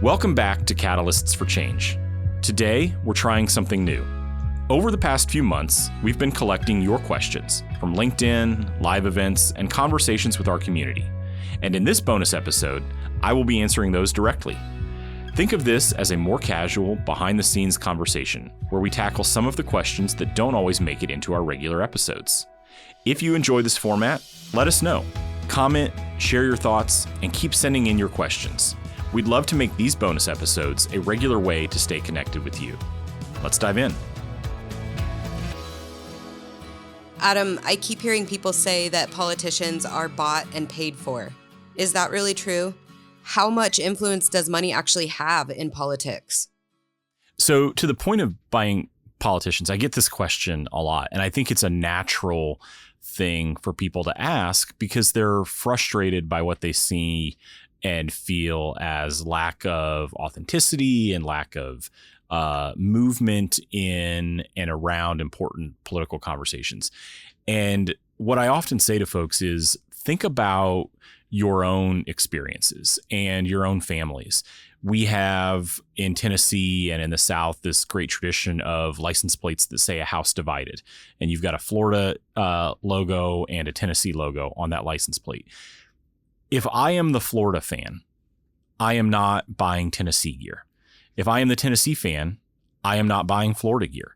Welcome back to Catalysts for Change. Today, we're trying something new. Over the past few months, we've been collecting your questions from LinkedIn, live events, and conversations with our community. And in this bonus episode, I will be answering those directly. Think of this as a more casual, behind-the-scenes conversation where we tackle some of the questions that don't always make it into our regular episodes. If you enjoy this format, let us know. Comment, share your thoughts, and keep sending in your questions. We'd love to make these bonus episodes a regular way to stay connected with you. Let's dive in. Adam, I keep hearing people say that politicians are bought and paid for. Is that really true? How much influence does money actually have in politics? So to the point of buying politicians, I get this question a lot, and I think it's a natural thing for people to ask because they're frustrated by what they see and feel as lack of authenticity and lack of movement in and around important political conversations. And what I often say to folks is think about your own experiences and your own families. We have in Tennessee and in the South this great tradition of license plates that say a house divided. And you've got a Florida logo and a Tennessee logo on that license plate. If I am the Florida fan, I am not buying Tennessee gear. If I am the Tennessee fan, I am not buying Florida gear.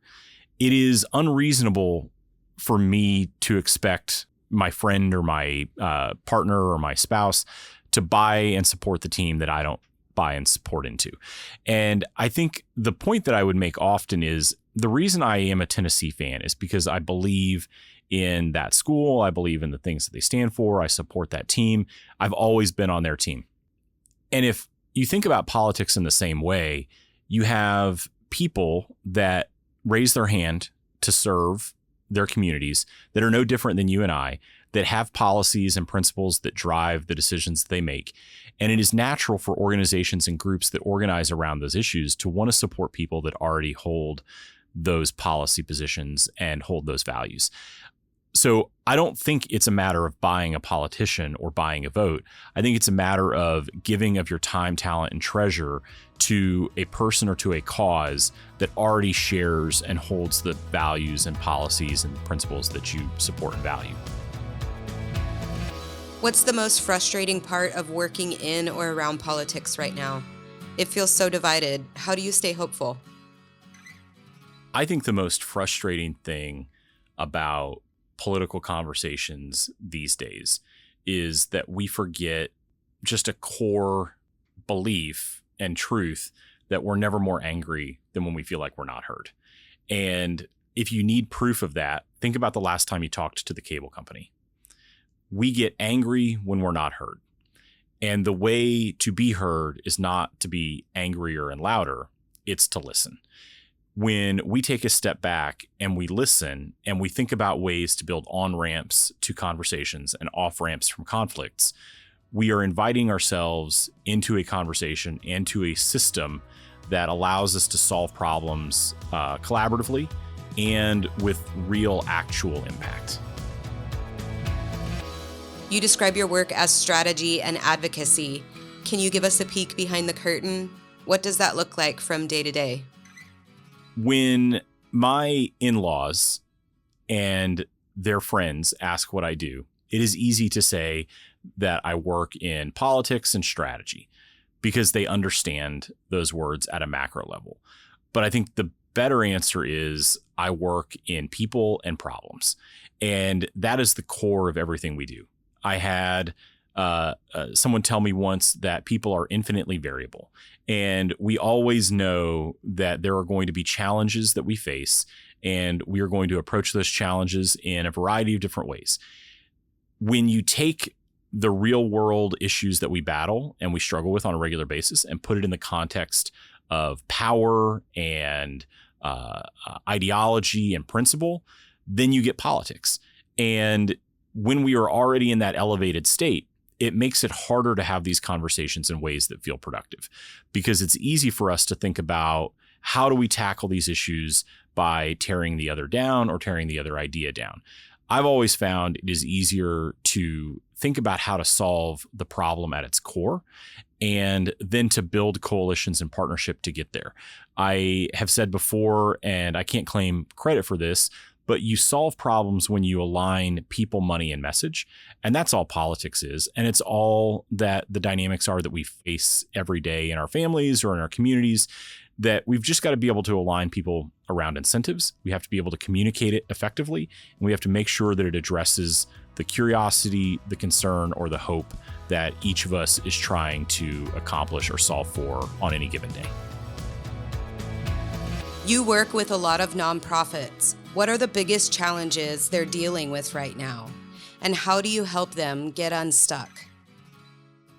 It is unreasonable for me to expect my friend or my partner or my spouse to buy and support the team that I don't buy and support into. And I think the point that I would make often is the reason I am a Tennessee fan is because I believe in that school. I believe in the things that they stand for. I support that team. I've always been on their team. And if you think about politics in the same way, you have people that raise their hand to serve their communities that are no different than you and I, that have policies and principles that drive the decisions that they make. And it is natural for organizations and groups that organize around those issues to want to support people that already hold those policy positions and hold those values. So I don't think it's a matter of buying a politician or buying a vote. I think it's a matter of giving of your time, talent, and treasure to a person or to a cause that already shares and holds the values and policies and principles that you support and value. What's the most frustrating part of working in or around politics right now? It feels so divided. How do you stay hopeful? I think the most frustrating thing about political conversations these days is that we forget just a core belief and truth that we're never more angry than when we feel like we're not heard. And if you need proof of that, think about the last time you talked to the cable company. We get angry when we're not heard. And the way to be heard is not to be angrier and louder, it's to listen. When we take a step back and we listen and we think about ways to build on-ramps to conversations and off-ramps from conflicts, we are inviting ourselves into a conversation and to a system that allows us to solve problems collaboratively and with real actual impact. You describe your work as strategy and advocacy. Can you give us a peek behind the curtain? What does that look like from day to day? When my in-laws and their friends ask what I do, it is easy to say that I work in politics and strategy because they understand those words at a macro level. But I think the better answer is I work in people and problems. And that is the core of everything we do. I had someone tell me once that people are infinitely variable. And we always know that there are going to be challenges that we face, and we are going to approach those challenges in a variety of different ways. When you take the real world issues that we battle and we struggle with on a regular basis and put it in the context of power and ideology and principle, then you get politics. And when we are already in that elevated state, it makes it harder to have these conversations in ways that feel productive, because it's easy for us to think about how do we tackle these issues by tearing the other down or tearing the other idea down. I've always found it is easier to think about how to solve the problem at its core and then to build coalitions and partnership to get there. I have said before, and I can't claim credit for this, but you solve problems when you align people, money, and message. And that's all politics is. And it's all that the dynamics are that we face every day in our families or in our communities, that we've just got to be able to align people around incentives. We have to be able to communicate it effectively. And we have to make sure that it addresses the curiosity, the concern, or the hope that each of us is trying to accomplish or solve for on any given day. You work with a lot of nonprofits. What are the biggest challenges they're dealing with right now? And how do you help them get unstuck?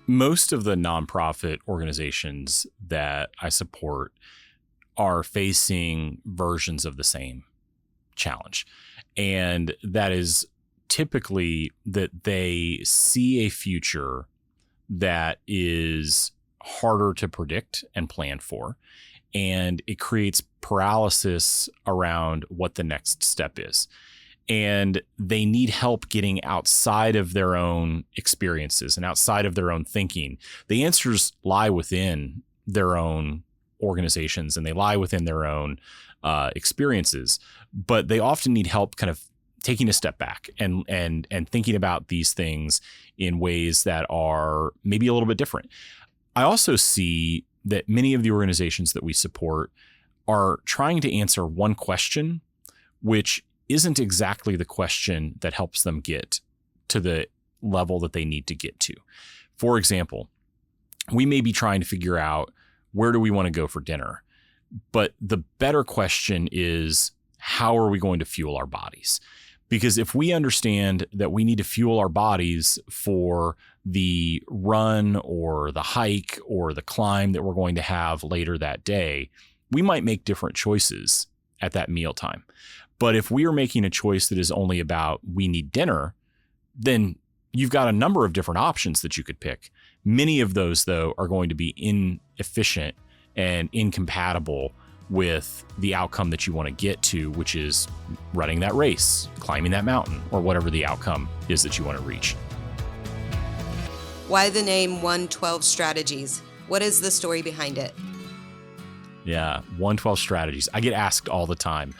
Most of the nonprofit organizations that I support are facing versions of the same challenge. And that is typically that they see a future that is harder to predict and plan for. And it creates paralysis around what the next step is. And they need help getting outside of their own experiences and outside of their own thinking. The answers lie within their own organizations and they lie within their own experiences, but they often need help kind of taking a step back and thinking about these things in ways that are maybe a little bit different. I also see that many of the organizations that we support are trying to answer one question, which isn't exactly the question that helps them get to the level that they need to get to. For example, we may be trying to figure out where do we want to go for dinner, but the better question is, how are we going to fuel our bodies? Because if we understand that we need to fuel our bodies for the run or the hike or the climb that we're going to have later that day, we might make different choices at that mealtime. But if we are making a choice that is only about we need dinner, then you've got a number of different options that you could pick. Many of those, though, are going to be inefficient and incompatible with the outcome that you want to get to, which is running that race, climbing that mountain, or whatever the outcome is that you want to reach. Why the name 112 Strategies? What is the story behind it? Yeah, 112 Strategies. I get asked all the time,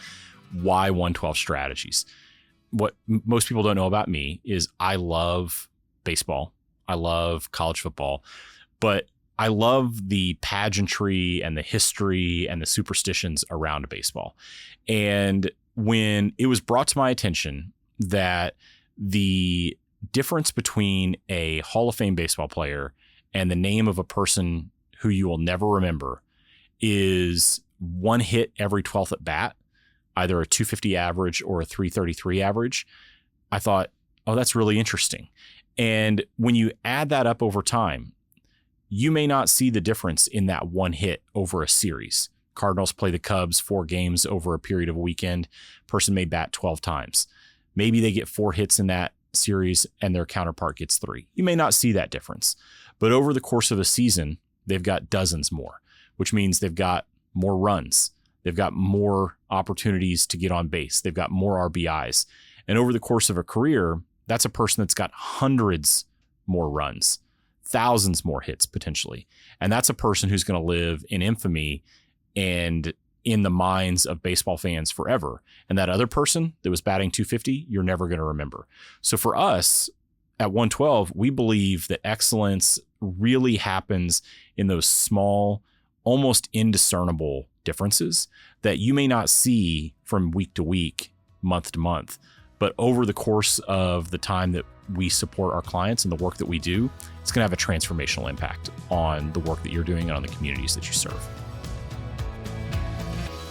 why 112 Strategies? What most people don't know about me is I love baseball. I love college football, but I love the pageantry and the history and the superstitions around baseball. And when it was brought to my attention that the difference between a Hall of Fame baseball player and the name of a person who you will never remember is one hit every 12th at bat, either a 250 average or a 333 average, I thought, oh, that's really interesting. And when you add that up over time, you may not see the difference in that one hit over a series. Cardinals play the Cubs 4 games over a period of a weekend. Person may bat 12 times. Maybe they get 4 hits in that series and their counterpart gets 3. You may not see that difference. But over the course of a season, they've got dozens more, which means they've got more runs. They've got more opportunities to get on base. They've got more RBIs. And over the course of a career, that's a person that's got hundreds more runs, thousands more hits potentially. And that's a person who's going to live in infamy and in the minds of baseball fans forever. And that other person that was batting 250, you're never going to remember. So for us at 112, we believe that excellence really happens in those small, almost indiscernible differences that you may not see from week to week, month to month. But over the course of the time that we support our clients and the work that we do, it's going to have a transformational impact on the work that you're doing and on the communities that you serve.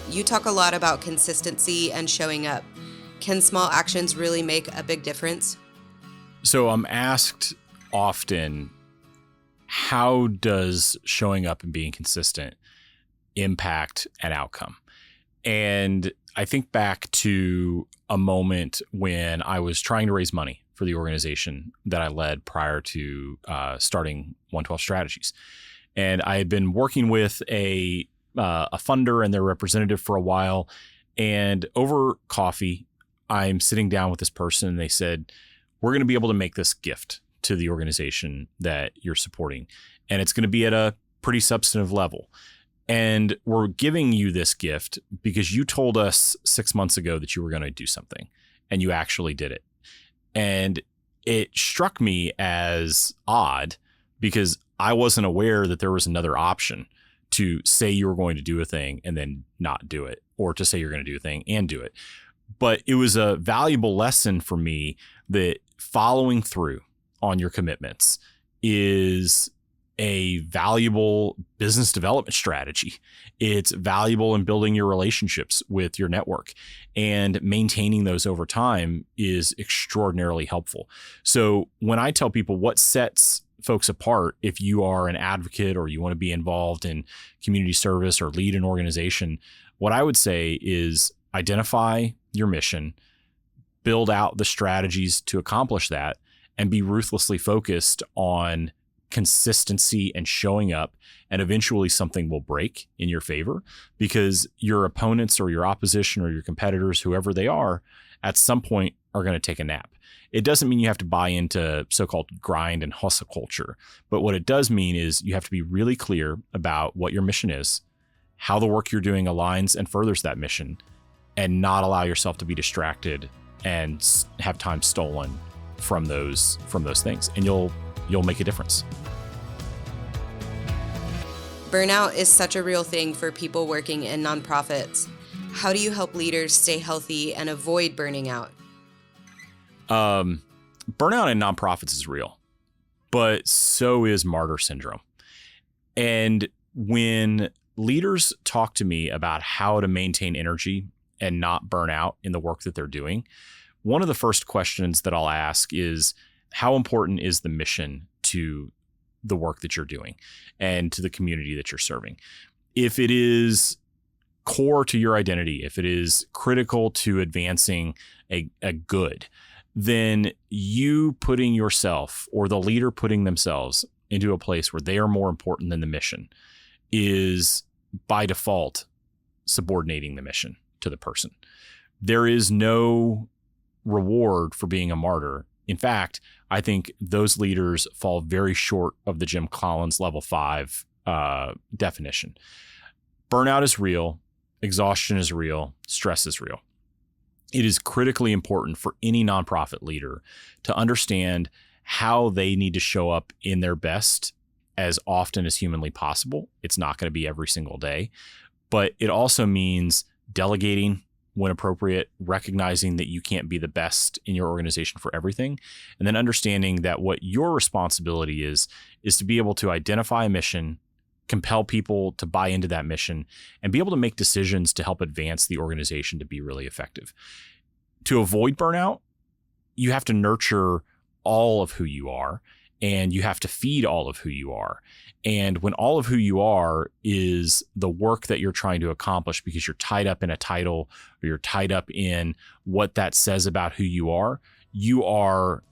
You talk a lot about consistency and showing up. Can small actions really make a big difference? So I'm asked often, how does showing up and being consistent impact an outcome? And I think back to a moment when I was trying to raise money for the organization that I led prior to starting 112 Strategies. And I had been working with a funder and their representative for a while. And over coffee, I'm sitting down with this person and they said, we're going to be able to make this gift to the organization that you're supporting. and it's going to be at a pretty substantive level. And we're giving you this gift because you told us 6 months ago that you were going to do something, and you actually did it. And it struck me as odd because I wasn't aware that there was another option to say you were going to do a thing and then not do it, or to say you're going to do a thing and do it. But it was a valuable lesson for me that following through on your commitments is a valuable business development strategy. It's valuable in building your relationships with your network, and maintaining those over time is extraordinarily helpful. So when I tell people what sets folks apart, if you are an advocate or you want to be involved in community service or lead an organization, what I would say is identify your mission, build out the strategies to accomplish that, and be ruthlessly focused on consistency and showing up, and eventually something will break in your favor, because your opponents or your opposition or your competitors, whoever they are, at some point are going to take a nap. It doesn't mean you have to buy into so-called grind and hustle culture, but what it does mean is you have to be really clear about what your mission is, how the work you're doing aligns and furthers that mission, and not allow yourself to be distracted and have time stolen from those things, and you'll make a difference. Burnout is such a real thing for people working in nonprofits. How do you help leaders stay healthy and avoid burning out? Burnout in nonprofits is real, but so is martyr syndrome. And when leaders talk to me about how to maintain energy and not burn out in the work that they're doing, one of the first questions that I'll ask is, how important is the mission to the work that you're doing and to the community that you're serving? If it is core to your identity, if it is critical to advancing a good, then you putting yourself, or the leader putting themselves, into a place where they are more important than the mission is by default subordinating the mission to the person. There is no reward for being a martyr. In fact, I think those leaders fall very short of the Jim Collins level 5 definition. Burnout is real. Exhaustion is real. Stress is real. It is critically important for any nonprofit leader to understand how they need to show up in their best as often as humanly possible. It's not going to be every single day, but it also means delegating when appropriate, recognizing that you can't be the best in your organization for everything, and then understanding that what your responsibility is to be able to identify a mission, compel people to buy into that mission, and be able to make decisions to help advance the organization to be really effective. To avoid burnout, you have to nurture all of who you are, and you have to feed all of who you are. And when all of who you are is the work that you're trying to accomplish because you're tied up in a title, or you're tied up in what that says about who you are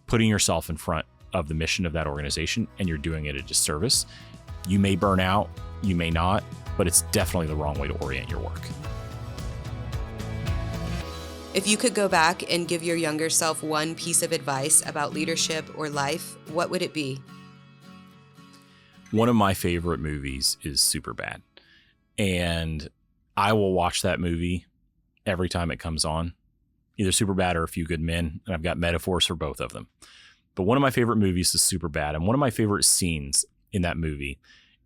putting yourself in front of the mission of that organization, and you're doing it a disservice. You may burn out, you may not, but it's definitely the wrong way to orient your work. If you could go back and give your younger self one piece of advice about leadership or life, what would it be? One of my favorite movies is Superbad, and I will watch that movie every time it comes on, either Superbad or A Few Good Men, and I've got metaphors for both of them. But one of my favorite movies is Superbad, and one of my favorite scenes in that movie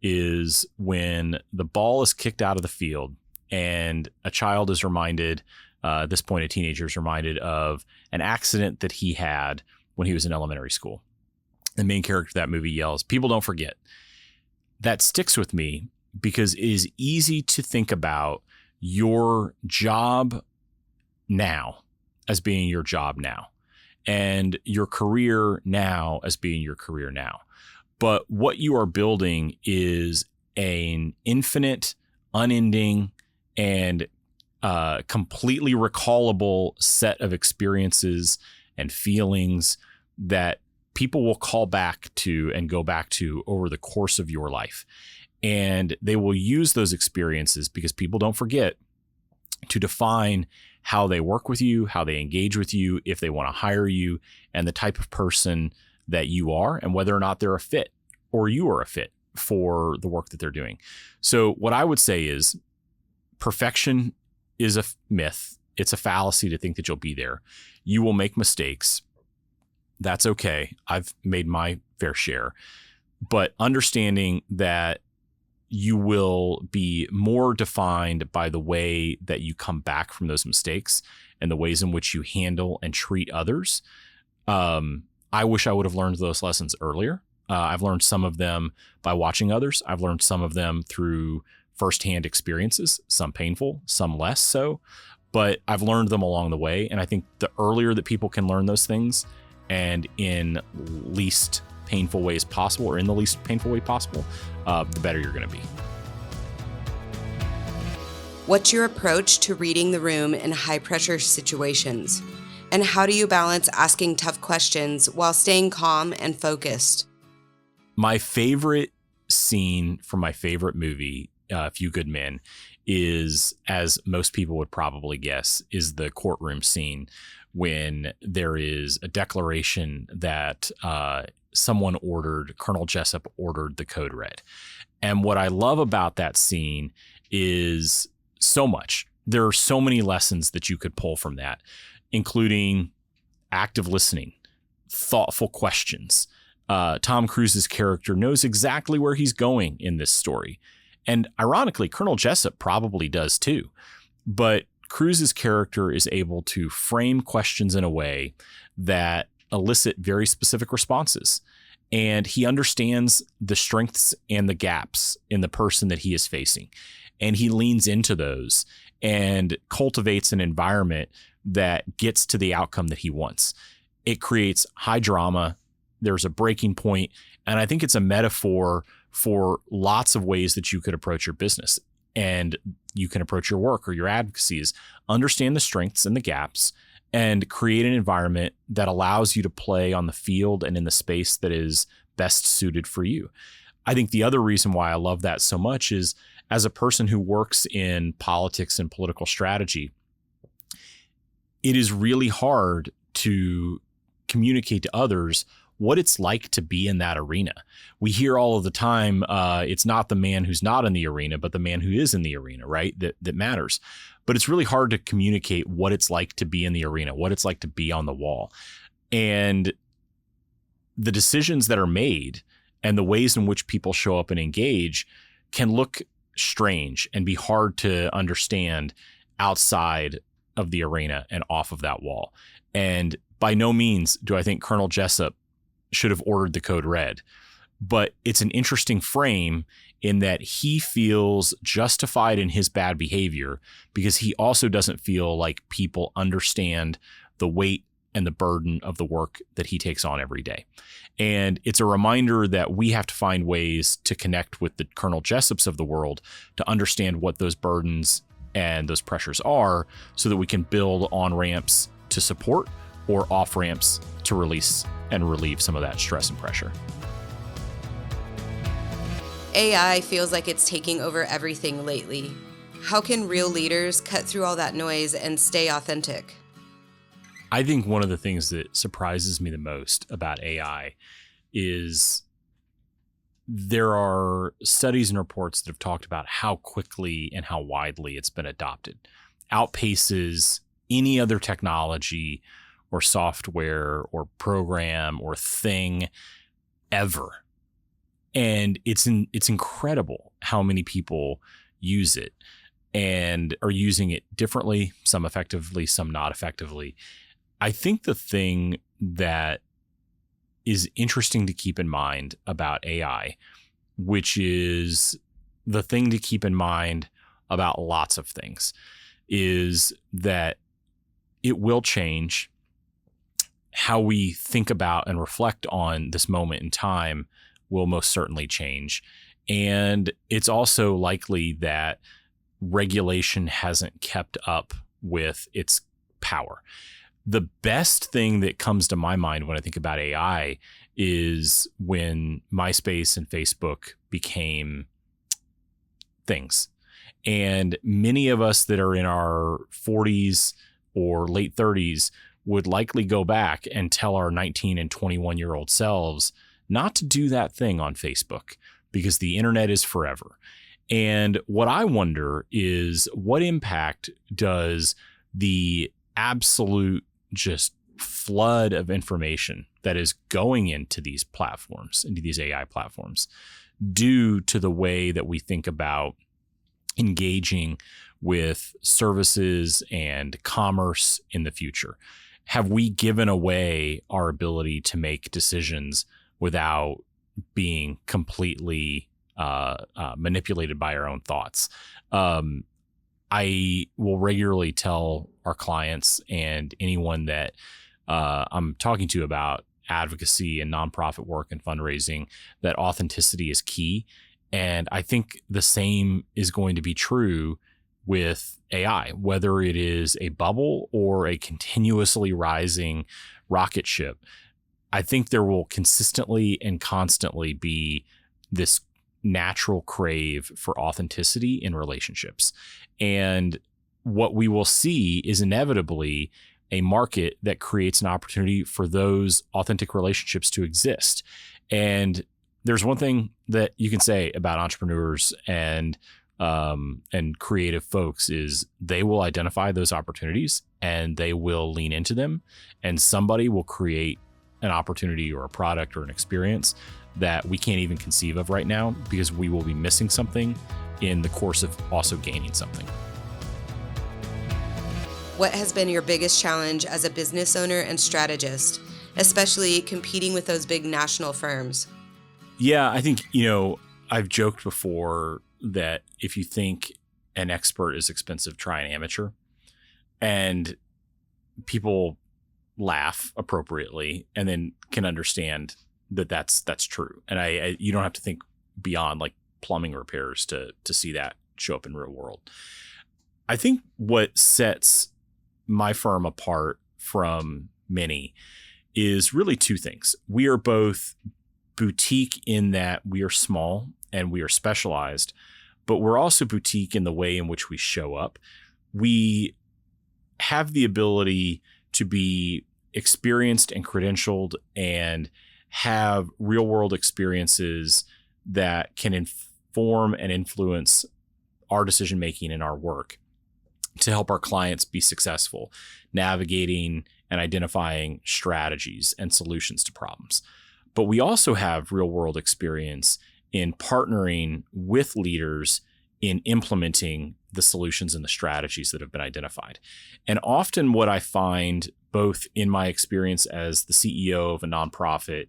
is when the ball is kicked out of the field and a child is reminded, at this point a teenager is reminded of an accident that he had when he was in elementary school. The main character of that movie yells, "People don't forget." That sticks with me because it is easy to think about your job now as being your job now, and your career now as being your career now. But what you are building is an infinite, unending, and completely recallable set of experiences and feelings that people will call back to and go back to over the course of your life. And they will use those experiences, because people don't forget, to define how they work with you, how they engage with you, if they want to hire you, and the type of person that you are, and whether or not they're a fit or you are a fit for the work that they're doing. So what I would say is perfection is a myth. It's a fallacy to think that you'll be there. You will make mistakes. That's okay. I've made my fair share. But understanding that you will be more defined by the way that you come back from those mistakes and the ways in which you handle and treat others. I wish I would have learned those lessons earlier. I've learned some of them by watching others. I've learned some of them through firsthand experiences, some painful, some less so, but I've learned them along the way. And I think the earlier that people can learn those things and in least painful ways possible, or in the least painful way possible, the better you're going to be. What's your approach to reading the room in high pressure situations? And how do you balance asking tough questions while staying calm and focused? My favorite scene from my favorite movie, A Few Good Men, is, as most people would probably guess, is the courtroom scene when there is a declaration that Colonel Jessup ordered the code red. And what I love about that scene is so much. There are so many lessons that you could pull from that, including active listening, thoughtful questions. Tom Cruise's character knows exactly where he's going in this story. And ironically, Colonel Jessup probably does too. But Cruise's character is able to frame questions in a way that elicit very specific responses. And he understands the strengths and the gaps in the person that he is facing. And he leans into those and cultivates an environment that gets to the outcome that he wants. It creates high drama. There's a breaking point. And I think it's a metaphor for lots of ways that you could approach your business and you can approach your work or your advocacy. Is understand the strengths and the gaps and create an environment that allows you to play on the field and in the space that is best suited for you. I think the other reason why I love that so much is, as a person who works in politics and political strategy, it is really hard to communicate to others what it's like to be in that arena. We hear all of the time, it's not the man who's not in the arena, but the man who is in the arena, right? That matters. But it's really hard to communicate what it's like to be in the arena, what it's like to be on the wall. And the decisions that are made and the ways in which people show up and engage can look strange and be hard to understand outside of the arena and off of that wall. And by no means do I think Colonel Jessup should have ordered the code red, but it's an interesting frame in that he feels justified in his bad behavior because he also doesn't feel like people understand the weight and the burden of the work that he takes on every day. And it's a reminder that we have to find ways to connect with the Colonel Jessups of the world to understand what those burdens and those pressures are so that we can build on ramps to support or off ramps to release and relieve some of that stress and pressure. AI feels like it's taking over everything lately. How can real leaders cut through all that noise and stay authentic? I think one of the things that surprises me the most about AI is there are studies and reports that have talked about how quickly and how widely it's been adopted. Outpaces any other technology or software or program or thing ever. And it's incredible how many people use it and are using it differently, some effectively, some not effectively. I think the thing that is interesting to keep in mind about AI, which is the thing to keep in mind about lots of things, is that it will change. How we think about and reflect on this moment in time will most certainly change. And it's also likely that regulation hasn't kept up with its power. The best thing that comes to my mind when I think about AI is when MySpace and Facebook became things. And many of us that are in our 40s or late 30s would likely go back and tell our 19 and 21-year-old selves, not to do that thing on Facebook because the internet is forever. And what I wonder is, what impact does the absolute just flood of information that is going into these platforms, into these AI platforms, do to the way that we think about engaging with services and commerce in the future? Have we given away our ability to make decisions without being completely manipulated by our own thoughts? I will regularly tell our clients and anyone that I'm talking to about advocacy and nonprofit work and fundraising that authenticity is key. And I think the same is going to be true with AI, whether it is a bubble or a continuously rising rocket ship. I think there will consistently and constantly be this natural crave for authenticity in relationships. And what we will see is inevitably a market that creates an opportunity for those authentic relationships to exist. And there's one thing that you can say about entrepreneurs and creative folks is they will identify those opportunities and they will lean into them, and somebody will create an opportunity or a product or an experience that we can't even conceive of right now because we will be missing something in the course of also gaining something. What has been your biggest challenge as a business owner and strategist, especially competing with those big national firms? Yeah, I think, I've joked before that if you think an expert is expensive, try an amateur. And people laugh appropriately and then can understand that that's true. And you don't have to think beyond like plumbing repairs to see that show up in real world. I think what sets my firm apart from many is really two things. We are both boutique in that we are small and we are specialized, but we're also boutique in the way in which we show up. We have the ability to be experienced and credentialed and have real world experiences that can inform and influence our decision making in our work to help our clients be successful, navigating and identifying strategies and solutions to problems. But we also have real world experience in partnering with leaders in implementing the solutions and the strategies that have been identified. And often what I find, both in my experience as the CEO of a nonprofit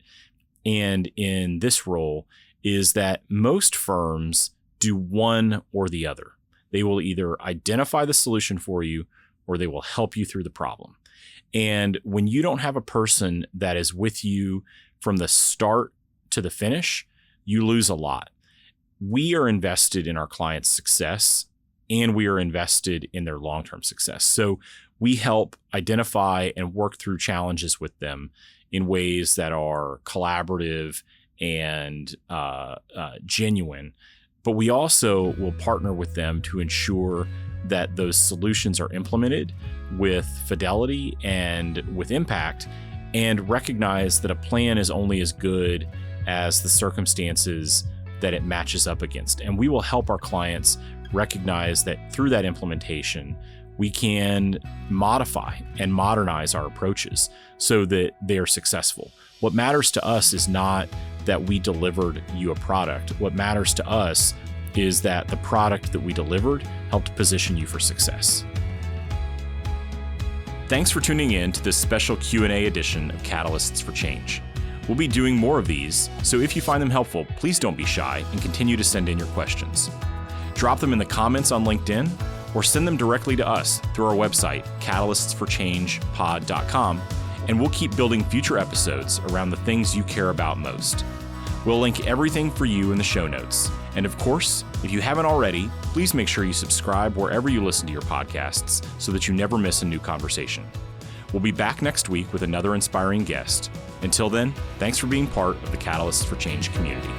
and in this role, is that most firms do one or the other. They will either identify the solution for you or they will help you through the problem. And when you don't have a person that is with you from the start to the finish, you lose a lot. We are invested in our clients' success and we are invested in their long-term success. So we help identify and work through challenges with them in ways that are collaborative and genuine. But we also will partner with them to ensure that those solutions are implemented with fidelity and with impact, and recognize that a plan is only as good as the circumstances that it matches up against. And we will help our clients recognize that through that implementation, we can modify and modernize our approaches so that they are successful. What matters to us is not that we delivered you a product. What matters to us is that the product that we delivered helped position you for success. Thanks for tuning in to this special Q&A edition of Catalysts for Change. We'll be doing more of these, so if you find them helpful, please don't be shy and continue to send in your questions. Drop them in the comments on LinkedIn or send them directly to us through our website, catalystsforchangepod.com, and we'll keep building future episodes around the things you care about most. We'll link everything for you in the show notes. And of course, if you haven't already, please make sure you subscribe wherever you listen to your podcasts so that you never miss a new conversation. We'll be back next week with another inspiring guest. Until then, thanks for being part of the Catalysts for Change community.